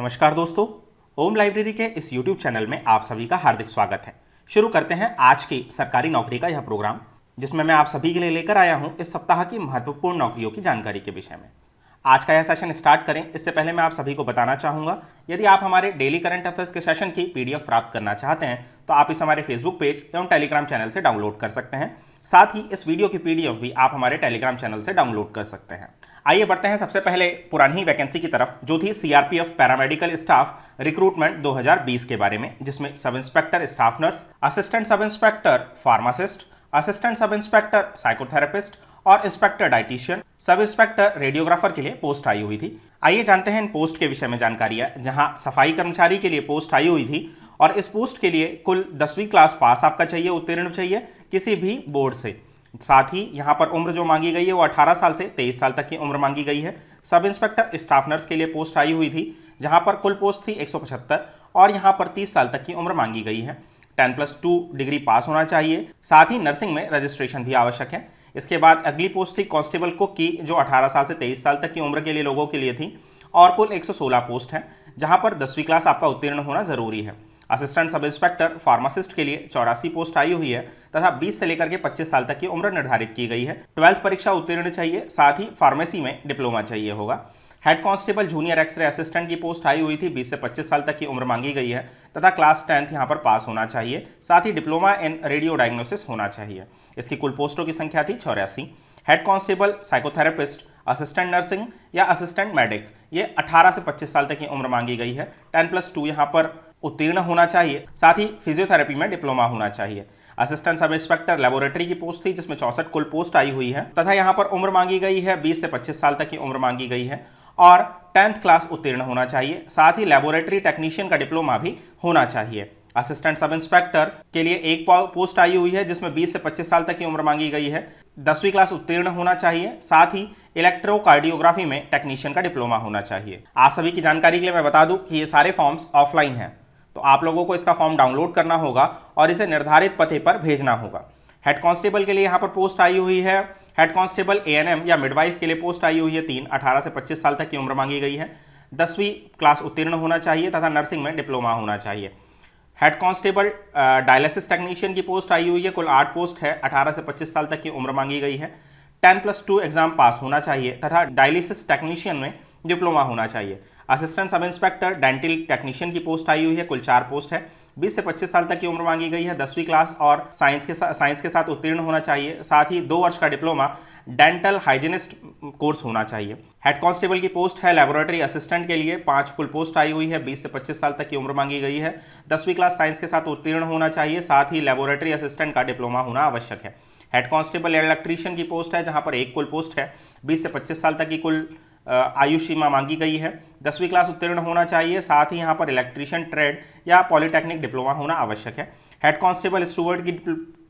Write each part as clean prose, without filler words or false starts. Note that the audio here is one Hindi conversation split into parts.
नमस्कार दोस्तों, ओम लाइब्रेरी के इस YouTube चैनल में आप सभी का हार्दिक स्वागत है। शुरू करते हैं आज की सरकारी नौकरी का यह प्रोग्राम, जिसमें मैं आप सभी के लिए लेकर आया हूं इस सप्ताह की महत्वपूर्ण नौकरियों की जानकारी के विषय में। आज का यह सेशन स्टार्ट करें इससे पहले मैं आप सभी को बताना चाहूँगा, यदि आप हमारे डेली करंट अफेयर्स के सेशन की PDF प्राप्त करना चाहते हैं तो आप इस हमारे फेसबुक पेज एवं टेलीग्राम चैनल से डाउनलोड कर सकते हैं। साथ ही इस वीडियो की PDF भी आप हमारे टेलीग्राम चैनल से डाउनलोड कर सकते हैं। आइए बढ़ते हैं सबसे पहले पुरानी ही वैकेंसी की तरफ, जो थी CRPF पैरामेडिकल स्टाफ रिक्रूटमेंट 2020 के बारे में, जिसमें sub inspector staff nurse, assistant sub inspector pharmacist, assistant sub inspector psychotherapist और inspector dietician, sub inspector radiographer के लिए पोस्ट आई हुई थी। आइए जानते हैं इन पोस्ट के विषय में जानकारियां। जहां सफाई कर्मचारी के लिए पोस्ट आई हुई थी और इस पोस्ट के लिए कुल 10वीं क्लास पास आपका चाहिए, उत्तीर्ण चाहिए किसी भी बोर्ड से। साथ ही यहाँ पर उम्र जो मांगी गई है वो 18 साल से 23 साल तक की उम्र मांगी गई है। सब इंस्पेक्टर स्टाफ नर्स के लिए पोस्ट आई हुई थी, जहाँ पर कुल पोस्ट थी 175 और यहाँ पर 30 साल तक की उम्र मांगी गई है। 10+2 डिग्री पास होना चाहिए। साथ ही नर्सिंग में रजिस्ट्रेशन भी आवश्यक है। इसके बाद अगली पोस्ट थी कांस्टेबल कुक की, जो 18 साल से 23 साल तक की उम्र के लिए लोगों के लिए थी और कुल 116 पोस्ट हैं, जहाँ पर 10वीं क्लास आपका उत्तीर्ण होना जरूरी है। असिस्टेंट सब इंस्पेक्टर फार्मासिस्ट के लिए 84 पोस्ट आई हुई है तथा 20 से लेकर के 25 साल तक की उम्र निर्धारित की गई है। 12th परीक्षा उत्तीर्ण चाहिए, साथ ही फार्मेसी में डिप्लोमा चाहिए होगा। Head constable junior x-ray assistant की पोस्ट आई हुई थी, 20 से 25 साल तक की उम्र मांगी गई है तथा क्लास 10th यहाँ पर पास होना चाहिए। साथ ही डिप्लोमा इन रेडियो डायग्नोसिस होना चाहिए। इसकी कुल पोस्टों की संख्या थी 84। Head constable psychotherapist, assistant nursing या असिस्टेंट मेडिक, ये 18 से 25 साल तक की उम्र मांगी गई है। 10+2 यहाँ पर उत्तीर्ण होना चाहिए। साथ ही फिजियोथेरेपी में डिप्लोमा होना चाहिए। असिस्टेंट सब इंस्पेक्टर लेबोरेटरी की पोस्ट थी, जिसमें 64 कुल पोस्ट आई हुई है तथा यहाँ पर उम्र मांगी गई है 20 से 25 साल तक की उम्र मांगी गई है और 10th क्लास उत्तीर्ण होना चाहिए। साथ ही लेबोरेटरी टेक्नीशियन का डिप्लोमा भी होना चाहिए। असिस्टेंट सब इंस्पेक्टर के लिए एक पोस्ट आई हुई है, जिसमें 20 से 25 साल तक की उम्र मांगी गई है। 10वीं क्लास उत्तीर्ण होना चाहिए। साथ ही इलेक्ट्रोकार्डियोग्राफी में टेक्नीशियन का डिप्लोमा होना चाहिए। आप सभी की जानकारी के लिए मैं बता दूं कि ये सारे फॉर्म्स ऑफलाइन हैं, तो आप लोगों को इसका फॉर्म डाउनलोड करना होगा और इसे निर्धारित पते पर भेजना होगा। हेड कांस्टेबल के लिए यहाँ पर पोस्ट आई हुई है। हेड कांस्टेबल ANM या मिडवाइफ के लिए पोस्ट आई हुई है 3, 18 से 25 साल तक की उम्र मांगी गई है। 10वीं क्लास उत्तीर्ण होना चाहिए तथा नर्सिंग में डिप्लोमा होना चाहिए। हेड कांस्टेबल डायलिसिस टेक्नीशियन की पोस्ट आई हुई है, कुल 8 पोस्ट है, 18 से 25 साल तक की उम्र मांगी गई है। 10+2 एग्जाम पास होना चाहिए तथा डायलिसिस टेक्नीशियन में डिप्लोमा होना चाहिए। Assistant sub inspector dental technician की पोस्ट आई हुई है, कुल 4 पोस्ट है, 20 से 25 साल तक की उम्र मांगी गई है। 10वीं क्लास और साइंस के साथ उत्तीर्ण होना चाहिए। साथ ही 2 वर्ष का डिप्लोमा डेंटल हाइजीनिस्ट कोर्स होना चाहिए। हेड कांस्टेबल की पोस्ट है लेबोरेटरी असिस्टेंट के लिए, 5 कुल पोस्ट आई हुई है, 20 से 25 साल तक की उम्र मांगी गई है। 10वीं क्लास साइंस के साथ उत्तीर्ण होना चाहिए। साथ ही लेबोरेटरी असिस्टेंट का डिप्लोमा होना आवश्यक है। हेड कांस्टेबल इलेक्ट्रीशियन की पोस्ट है, जहां पर 1 कुल पोस्ट है, 20 से 25 साल तक की कुल आयु सीमा मांगी गई है। 10वीं क्लास उत्तीर्ण होना चाहिए। साथ ही यहाँ पर इलेक्ट्रीशियन ट्रेड या पॉलिटेक्निक डिप्लोमा होना आवश्यक है। हेड कांस्टेबल स्टूवर्ड की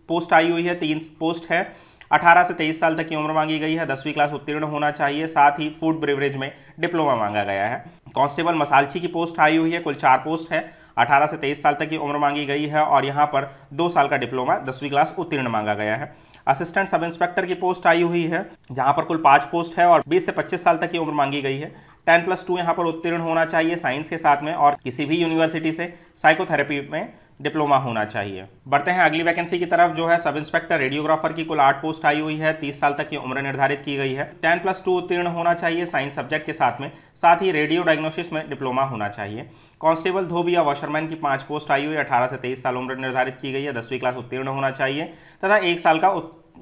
पोस्ट आई हुई है, 3 पोस्ट है, 18 से 23 साल तक की उम्र मांगी गई है। 10वीं क्लास उत्तीर्ण होना चाहिए। साथ ही फूड ब्रेवरेज में डिप्लोमा मांगा गया है। कांस्टेबल मसालची की पोस्ट आई हुई है, कुल 4 पोस्ट है, 18 से 23 साल तक की उम्र मांगी गई है और यहाँ पर 2 साल का डिप्लोमा 10वीं क्लास उत्तीर्ण मांगा गया है। असिस्टेंट सब इंस्पेक्टर की पोस्ट आई हुई है, जहां पर कुल 5 पोस्ट है और 20 से 25 साल तक की उम्र मांगी गई है। 10+2 यहाँ पर उत्तीर्ण होना चाहिए साइंस के साथ में और किसी भी यूनिवर्सिटी से साइकोथेरेपी में डिप्लोमा होना चाहिए। बढ़ते हैं अगली वैकेंसी की तरफ, जो है सब इंस्पेक्टर रेडियोग्राफर की कुल 8 पोस्ट आई हुई है, 30 साल तक की उम्र निर्धारित की गई है। 10+2 उत्तीर्ण होना चाहिए साइंस सब्जेक्ट के साथ में। साथ ही रेडियो डायग्नोसिस में डिप्लोमा होना चाहिए। कांस्टेबल धोबी या वॉशरमैन की 5 पोस्ट आई हुई है, 18 से 23 साल उम्र निर्धारित की गई है। 10वीं क्लास उत्तीर्ण होना चाहिए तथा 1 साल का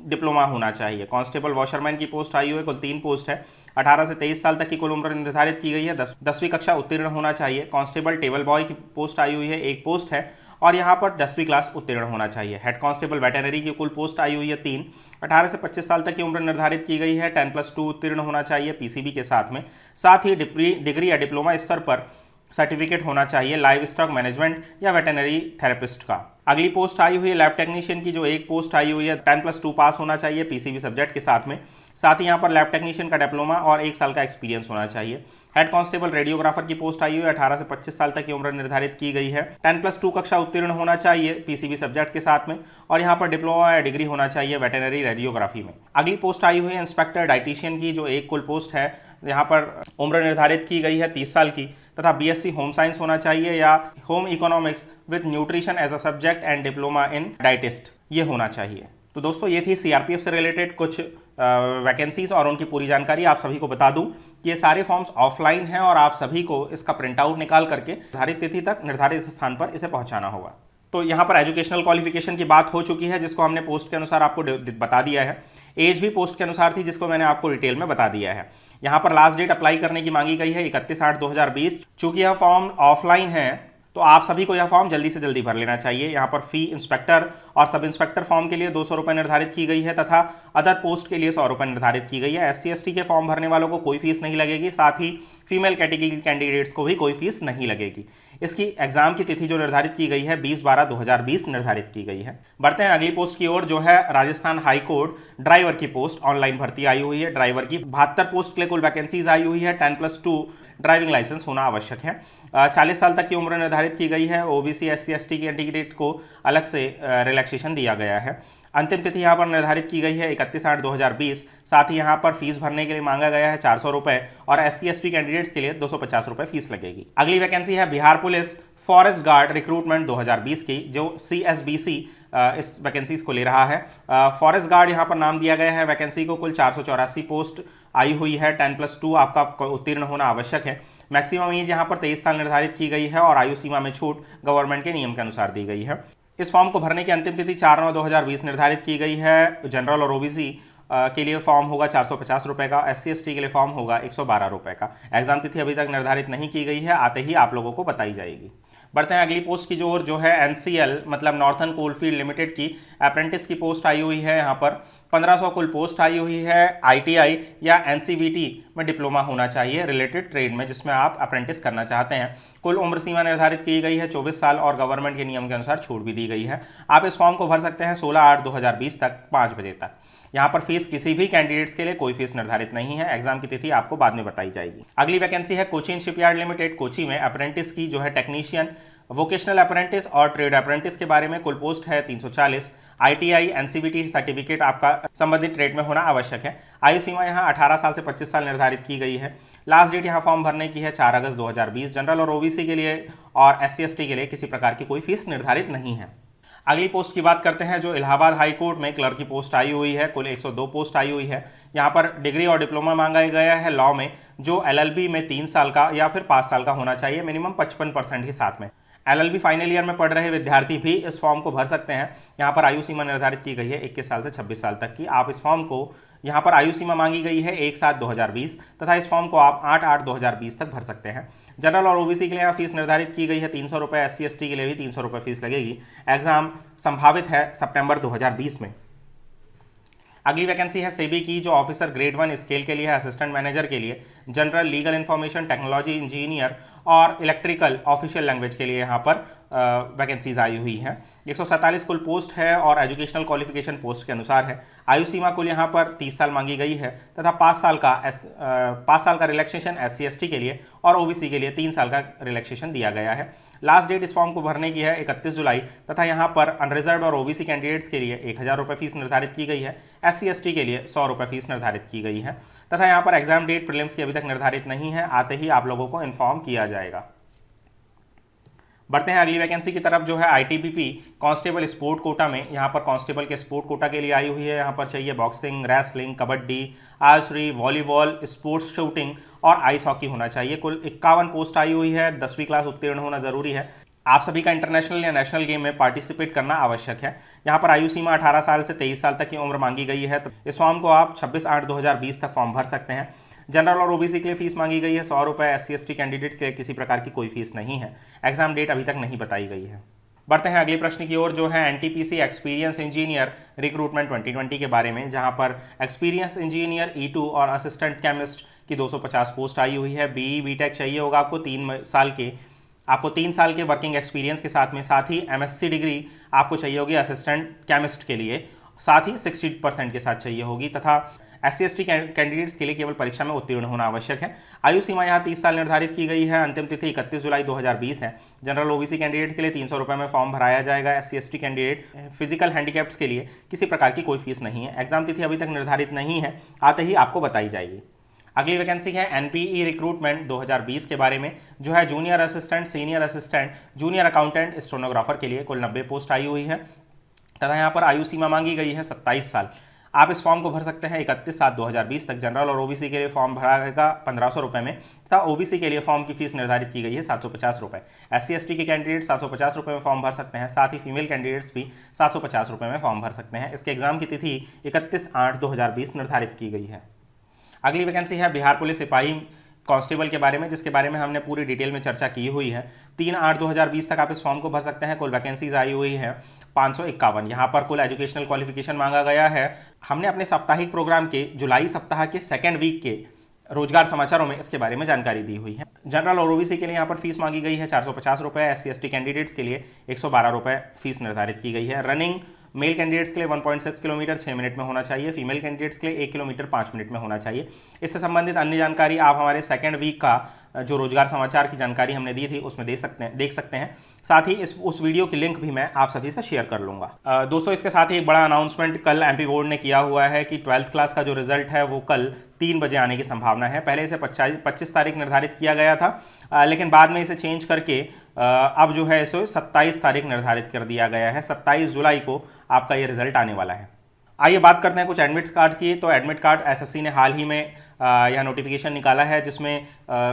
डिप्लोमा होना चाहिए। कांस्टेबल वॉशरमैन की पोस्ट आई हुई है, कुल 3 पोस्ट है, 18 से 23 साल तक की कुल उम्र निर्धारित की गई है। 10वीं कक्षा उत्तीर्ण होना चाहिए। कांस्टेबल टेबल बॉय की पोस्ट आई हुई है, 1 पोस्ट है और यहाँ पर 10वीं क्लास उत्तीर्ण होना चाहिए। हेड कांस्टेबल वेटरनरी की कुल पोस्ट आई हुई है 3, 18 से 25 साल तक की उम्र निर्धारित की गई है। 10+2 उत्तीर्ण होना चाहिए PCB के साथ में। साथ ही डिग्री या डिप्लोमा स्तर पर सर्टिफिकेट होना चाहिए लाइव स्टॉक मैनेजमेंट या वेटरनरी थेरेपिस्ट का। अगली पोस्ट आई हुई है लैब टेक्नीशियन की, जो 1 पोस्ट आई हुई है, 10+2 पास होना चाहिए PCB सब्जेक्ट के साथ में। साथ ही यहाँ पर लैब टेक्नीशियन का डिप्लोमा और 1 साल का एक्सपीरियंस होना चाहिए। हेड कांस्टेबल रेडियोग्राफर की पोस्ट आई हुई है, 18 से 25 साल तक की उम्र निर्धारित की गई है। 10+2 कक्षा उत्तीर्ण होना चाहिए PCB सब्जेक्ट के साथ में और यहाँ पर डिप्लोमा या डिग्री होना चाहिए वेटरनरी रेडियोग्राफी में। अगली पोस्ट आई हुई है इंस्पेक्टर डाइटिशियन की, जो 1 कुल पोस्ट है, यहाँ पर उम्र निर्धारित की गई है 30 साल की, तथा बीएससी होम साइंस होना चाहिए या home economics with nutrition as a subject and diploma in डाइटिस्ट, ये होना चाहिए। तो दोस्तों ये थी सीआरपीएफ से रिलेटेड कुछ वैकेंसीज और उनकी पूरी जानकारी। आप सभी को बता दूं कि ये सारे फॉर्म्स ऑफलाइन हैं और आप सभी को इसका प्रिंट आउट निकाल करके निर्धारित तिथि तक निर्धारित स्थान पर इसे पहुंचाना होगा। तो यहाँ पर एजुकेशनल क्वालिफिकेशन की बात हो चुकी है, जिसको हमने पोस्ट के अनुसार आपको बता दिया है। एज भी पोस्ट के अनुसार थी, जिसको मैंने आपको डिटेल में बता दिया है। यहाँ पर लास्ट डेट अप्लाई करने की मांगी गई है 31/8/2020। चूंकि यह फॉर्म ऑफलाइन है तो आप सभी को यह फॉर्म जल्दी से जल्दी भर लेना चाहिए। यहाँ पर फी इंस्पेक्टर और सब इंस्पेक्टर फॉर्म के लिए 200 रुपये निर्धारित की गई है तथा अदर पोस्ट के लिए 100 रुपये निर्धारित की गई है। SC/ST के फॉर्म भरने वालों को कोई फीस नहीं लगेगी, साथ ही फीमेल कैटेगरी के कैंडिडेट्स को भी कोई फीस नहीं लगेगी। इसकी एग्जाम की तिथि जो निर्धारित की गई है 20/12/2020 निर्धारित की गई है। बढ़ते हैं अगली पोस्ट की ओर, जो है राजस्थान हाई कोर्ट ड्राइवर की पोस्ट। ऑनलाइन भर्ती आई हुई है ड्राइवर की। 72 पोस्ट के लिए कुल वैकेंसीज आई हुई है। 10+2 ड्राइविंग लाइसेंस होना आवश्यक है। 40 साल तक की उम्र निर्धारित की गई है। OBC SC/ST कैंडिडेट को अलग से रिलैक्सेशन दिया गया है। अंतिम तिथि यहाँ पर निर्धारित की गई है 31/8/2020। साथ ही यहाँ पर फीस भरने के लिए मांगा गया है 400 रुपये और SC/ST कैंडिडेट्स के लिए 250 रुपये फीस लगेगी। अगली वैकेंसी है Bihar police forest guard recruitment 2020 की, जो CSBC इस वैकेंसीज को ले रहा है। फॉरेस्ट गार्ड यहाँ पर नाम दिया गया है वैकेंसी को। कुल 484 पोस्ट आई हुई है। 10+2 आपका उत्तीर्ण होना आवश्यक है। मैक्सिमम एज यहाँ पर 23 साल निर्धारित की गई है और आयु सीमा में छूट गवर्नमेंट के नियम के अनुसार दी गई है। इस फॉर्म को भरने की अंतिम तिथि 4/9/2020 निर्धारित की गई है। जनरल और OBC के लिए फॉर्म होगा 450 रुपये का। SC/ST के लिए फॉर्म होगा 112 रुपये का। एग्जाम तिथि अभी तक निर्धारित नहीं की गई है, आते ही आप लोगों को बताई जाएगी। बढ़ते हैं अगली पोस्ट की ओर, जो है NCL मतलब नॉर्थन कोलफील्ड लिमिटेड की अप्रेंटिस की पोस्ट आई हुई है। यहाँ पर 1500 कुल पोस्ट आई हुई है। ITI या NCVT में डिप्लोमा होना चाहिए रिलेटेड ट्रेड में, जिसमें आप अप्रेंटिस करना चाहते हैं। कुल उम्र सीमा निर्धारित की गई है 24 साल और गवर्नमेंट के नियम के अनुसार छूट भी दी गई है। आप इस फॉर्म को भर सकते हैं 16/8/2020 तक 5 बजे तक। यहाँ पर फीस किसी भी कैंडिडेट्स के लिए कोई फीस निर्धारित नहीं है। एग्जाम की तिथि आपको बाद में बताई जाएगी। अगली वैकेंसी है कोचीन शिपयार्ड लिमिटेड कोची में अप्रेंटिस की, जो है टेक्नीशियन, वोकेशनल अप्रेंटिस और ट्रेड अप्रेंटिस के बारे में। कुल पोस्ट है 340। ITI NCVT सर्टिफिकेट आपका संबंधित ट्रेड में होना आवश्यक है। आयु सीमा यहाँ 18 साल से 25 साल निर्धारित की गई है। लास्ट डेट यहाँ फॉर्म भरने की है 4 अगस्त 2020। जनरल और OBC के लिए और SC/ST के लिए किसी प्रकार की कोई फीस निर्धारित नहीं है। अगली पोस्ट की बात करते हैं, जो इलाहाबाद हाई कोर्ट में क्लर्क की पोस्ट आई हुई है। कुल 102 पोस्ट आई हुई है। यहाँ पर डिग्री और डिप्लोमा मांगा गया है लॉ में, जो LLB में 3 साल का या फिर 5 साल का होना चाहिए, मिनिमम 55% के साथ में। LLB फाइनल ईयर में पढ़ रहे विद्यार्थी भी इस फॉर्म को भर सकते हैं। यहाँ पर आयु सीमा निर्धारित की गई है 21 साल से 26 साल तक की। आप इस फॉर्म को, यहाँ पर आयु सीमा मांगी गई है 1/7/2020 तथा इस फॉर्म को आप 8/8/2020 तक भर सकते हैं। जनरल और OBC के लिए यहाँ फीस निर्धारित की गई है 300 रुपये। SC/ST के लिए भी 300 रुपये फीस लगेगी। एग्जाम संभावित है सितंबर 2020 में। अगली वैकेंसी है सेबी की, जो ऑफिसर ग्रेड 1 स्केल के लिए है, असिस्टेंट मैनेजर के लिए। General, legal information technology engineer और इलेक्ट्रिकल ऑफिशियल लैंग्वेज के लिए यहाँ पर वैकेंसीज आई हुई हैं। 147 कुल पोस्ट है और एजुकेशनल क्वालिफिकेशन पोस्ट के अनुसार है। आयु सीमा कुल यहाँ पर 30 साल मांगी गई है तथा 5 साल का रिलैक्सेशन SC/ST के लिए और OBC के लिए 3 साल का रिलैक्सेशन दिया गया है। लास्ट डेट इस फॉर्म को भरने की है 31 जुलाई तथा यहाँ पर अनरिजर्व और OBC कैंडिडेट्स के लिए 1000 रुपये फीस निर्धारित की गई है। SC/ST के लिए 100 रुपये फीस निर्धारित की गई है तथा यहाँ पर एग्जाम डेट प्रीलिम्स की अभी तक निर्धारित नहीं है, आते ही आप लोगों को इन्फॉर्म किया जाएगा। बढ़ते हैं अगली वैकेंसी की तरफ, जो है ITBP कांस्टेबल स्पोर्ट कोटा में। यहाँ पर कांस्टेबल के स्पोर्ट कोटा के लिए आई हुई है। यहाँ पर चाहिए boxing, wrestling, kabaddi, archery, volleyball, sports shooting और आइस हॉकी होना चाहिए। कुल 51 पोस्ट आई हुई है। 10वीं क्लास उत्तीर्ण होना जरूरी है। आप सभी का इंटरनेशनल या नेशनल गेम में पार्टिसिपेट करना आवश्यक है। यहाँ पर आयु सीमा 18 साल से 23 साल तक की उम्र मांगी गई है। तो इस फॉर्म को आप 26/8/2020 तक फॉर्म भर सकते हैं। जनरल और OBC के लिए फीस मांगी गई है 100 रुपये। SC/ST कैंडिडेट के लिए किसी प्रकार की कोई फीस नहीं है। एग्जाम डेट अभी तक नहीं बताई गई है। बढ़ते हैं अगले प्रश्न की ओर, जो है NTPC एक्सपीरियंस इंजीनियर रिक्रूटमेंट 2020 के बारे में, जहां पर एक्सपीरियंस इंजीनियर E2 और असिस्टेंट केमिस्ट की 250 पोस्ट आई हुई है। BE BTech चाहिए होगा आपको 3 साल के वर्किंग एक्सपीरियंस के साथ ही MSc डिग्री आपको चाहिए होगी असिस्टेंट केमिस्ट के लिए, साथ ही 60% के साथ चाहिए होगी तथा SC/ST कैंडिडेट्स के लिए केवल परीक्षा में उत्तीर्ण होना आवश्यक है। आयु सीमा यहाँ 30 साल निर्धारित की गई है। अंतिम तिथि 31 जुलाई 2020 है। जनरल OBC कैंडिडेट के लिए 300 रुपये में फॉर्म भराया जाएगा। SC/ST कैंडिडेट फिजिकल हैंडीकैप्स के लिए किसी प्रकार की कोई फीस नहीं है। एग्जाम तिथि अभी तक निर्धारित नहीं है, आते ही आपको बताई जाएगी। अगली वैकेंसी है एनपीई रिक्रूटमेंट 2020 के बारे में, जो है junior assistant, senior assistant, junior accountant, stenographer के लिए कुल 90 पोस्ट आई हुई है तथा यहाँ पर आयु सीमा मांगी गई है 27 साल। आप इस फॉर्म को भर सकते हैं 31/7/2020 तक। जनरल और ओबीसी के लिए फॉर्म भरा जाएगा 1500 रुपये में तथा ओबीसी के लिए फॉर्म की फीस निर्धारित की गई है 750 रुपये। SC/ST के कैंडिडेट 750 रुपये में फॉर्म भर सकते हैं, साथ ही फीमेल कैंडिडेट्स भी 750 रुपये में फॉर्म भर सकते हैं। इसके एग्जाम की तिथि 31/8/2020 निर्धारित की गई है। अगली वैकेंसी है बिहार पुलिस सिपाही कांस्टेबल के बारे में, जिसके बारे में हमने पूरी डिटेल में चर्चा की हुई है। 3/8/2020 तक आप इस फॉर्म को भर सकते हैं। कुल वैकेंसीज आई हुई है 551। यहाँ पर कुल एजुकेशनल क्वालिफिकेशन मांगा गया है। हमने अपने साप्ताहिक प्रोग्राम के जुलाई सप्ताह के सेकेंड वीक के रोजगार समाचारों में इसके बारे में जानकारी दी हुई है। जनरल और ओबीसी के लिए यहाँ पर फीस मांगी गई है 450 रुपये। SC/ST कैंडिडेट्स के लिए 112 रुपये फीस निर्धारित की गई है। रनिंग मेल कैंडिडेट्स के लिए 1.6 किलोमीटर 6 मिनट में होना चाहिए, फीमेल कैंडिडेट्स के लिए 1 किलोमीटर 5 मिनट में होना चाहिए। इससे संबंधित अन्य जानकारी आप हमारे सेकेंड वीक का जो रोजगार समाचार की जानकारी हमने दी थी उसमें देख सकते हैं। साथ ही उस वीडियो की लिंक भी मैं आप सभी से शेयर कर लूँगा। दोस्तों, इसके साथ ही एक बड़ा अनाउंसमेंट कल MP बोर्ड ने किया हुआ है कि 12th क्लास का जो रिजल्ट है वो कल 3 बजे आने की संभावना है। पहले इसे 25 तारीख निर्धारित किया गया था, लेकिन बाद में इसे चेंज करके अब जो है इसे 27 तारीख निर्धारित कर दिया गया है। 27 जुलाई को आपका ये रिजल्ट आने वाला है। आइए बात करते हैं कुछ एडमिट कार्ड की। तो एडमिट कार्ड SSC ने हाल ही में यह नोटिफिकेशन निकाला है, जिसमें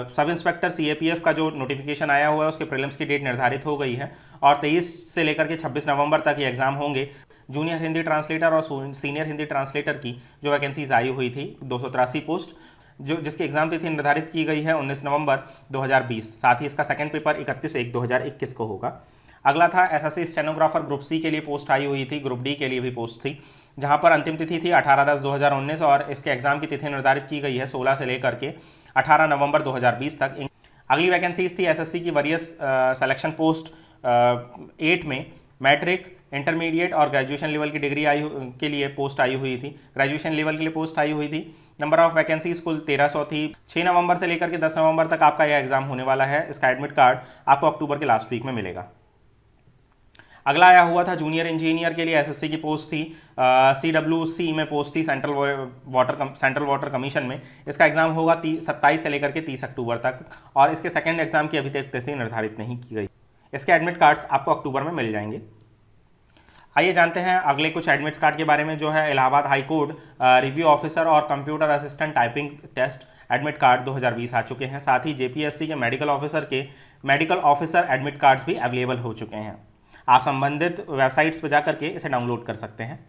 सब इंस्पेक्टर CAPF का जो नोटिफिकेशन आया हुआ है उसके प्रीलिम्स की डेट निर्धारित हो गई है और 23 से लेकर के 26 नवंबर तक ये एग्जाम होंगे। जूनियर हिंदी ट्रांसलेटर और सीनियर हिंदी ट्रांसलेटर की जो वैकेंसीज आई हुई थी 283 पोस्ट, जिसकी एग्जाम तिथि निर्धारित की गई है 19 नवंबर 2020। साथ ही इसका सेकंड पेपर 31/1/2021 को होगा। अगला था SSC स्टेनोग्राफर ग्रुप C के लिए पोस्ट आई हुई थी, ग्रुप D के लिए भी पोस्ट थी, जहां पर अंतिम तिथि थी 18/10/2019 और इसके एग्जाम की तिथि निर्धारित की गई है 16 से लेकर के 18 नवंबर 2020 तक। अगली वैकेंसीज थी SSC की वरीयस सिलेक्शन पोस्ट 8 में मैट्रिक, इंटरमीडिएट और ग्रेजुएशन लेवल की डिग्री के लिए पोस्ट आई हुई थी। ग्रेजुएशन लेवल के लिए पोस्ट आई हुई थी। नंबर ऑफ वैकेंसीज कुल 1300 थी। 6 नवंबर से लेकर के 10 नवंबर तक आपका यह एग्जाम होने वाला है। इसका एडमिट कार्ड आपको अक्टूबर के लास्ट वीक में मिलेगा। अगला आया हुआ था जूनियर इंजीनियर के लिए SSC की पोस्ट थी, CWC में पोस्ट थी, सेंट्रल वाटर कमीशन में। इसका एग्जाम होगा 27 से लेकर के 30 अक्टूबर तक और इसके सेकंड एग्जाम की अभी तक तिथि निर्धारित नहीं की गई। इसके एडमिट कार्ड्स आपको अक्टूबर में मिल जाएंगे। आइए जानते हैं अगले कुछ एडमिट कार्ड के बारे में, जो है Allahabad high court review officer और computer assistant typing test admit card 2020 आ चुके हैं। साथ ही JPSC के मेडिकल ऑफिसर एडमिट कार्ड्स भी अवेलेबल हो चुके हैं। आप संबंधित वेबसाइट्स पर जाकर के इसे डाउनलोड कर सकते हैं।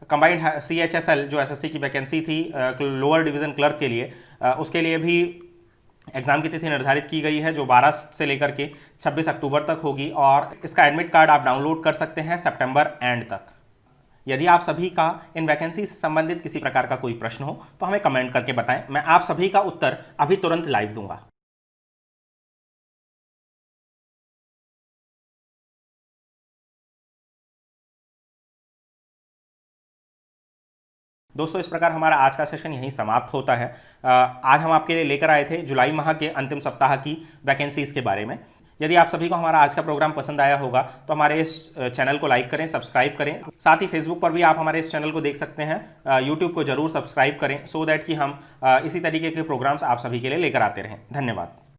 कंबाइंड CHSL जो SSC की वैकेंसी थी लोअर डिवीज़न क्लर्क के लिए, उसके लिए भी एग्जाम की तिथि निर्धारित की गई है, जो 12 से लेकर के 26 अक्टूबर तक होगी और इसका एडमिट कार्ड आप डाउनलोड कर सकते हैं सितंबर एंड तक। यदि आप सभी का इन वैकेंसी से संबंधित किसी प्रकार का कोई प्रश्न हो तो हमें कमेंट करके बताएं, मैं आप सभी का उत्तर अभी तुरंत लाइव दूंगा। दोस्तों, इस प्रकार हमारा आज का सेशन यहीं समाप्त होता है। आज हम आपके लिए लेकर आए थे जुलाई माह के अंतिम सप्ताह की वैकेंसीज के बारे में। यदि आप सभी को हमारा आज का प्रोग्राम पसंद आया होगा तो हमारे इस चैनल को लाइक करें, सब्सक्राइब करें। साथ ही फेसबुक पर भी आप हमारे इस चैनल को देख सकते हैं। यूट्यूब को जरूर सब्सक्राइब करें सो दैट कि हम इसी तरीके के प्रोग्राम्स आप सभी के लिए लेकर आते रहें। धन्यवाद।